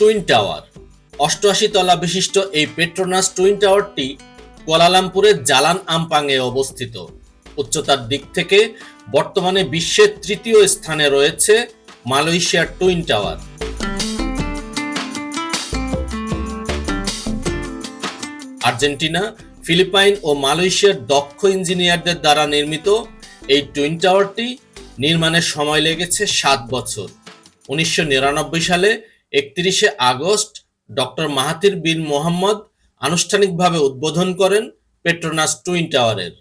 Twin tower. ৮৮ তলা বিশিষ্ট এই পেট্রোনাস টুইন টাওয়ারটি কুয়ালালামপুরের জালান আমপাংয়ে অবস্থিত। উচ্চতার দিক থেকে বর্তমানে বিশ্বের তৃতীয় স্থানে রয়েছে মালয়েশিয়ার টুইন টাওয়ার। আর্জেন্টিনা, ফিলিপাইন ও মালয়েশিয়ার দক্ষ ইঞ্জিনিয়ারদের দ্বারা নির্মিত এই টুইন টাওয়ারটি নির্মাণের সময় লেগেছে ৭ বছর। ১৯৯৯ সালে ৩১শে আগস্ট ডক্টর মাহাথির বিন মোহাম্মদ আনুষ্ঠানিকভাবে উদ্বোধন করেন পেট্রোনাস টুইন টাওয়ারের।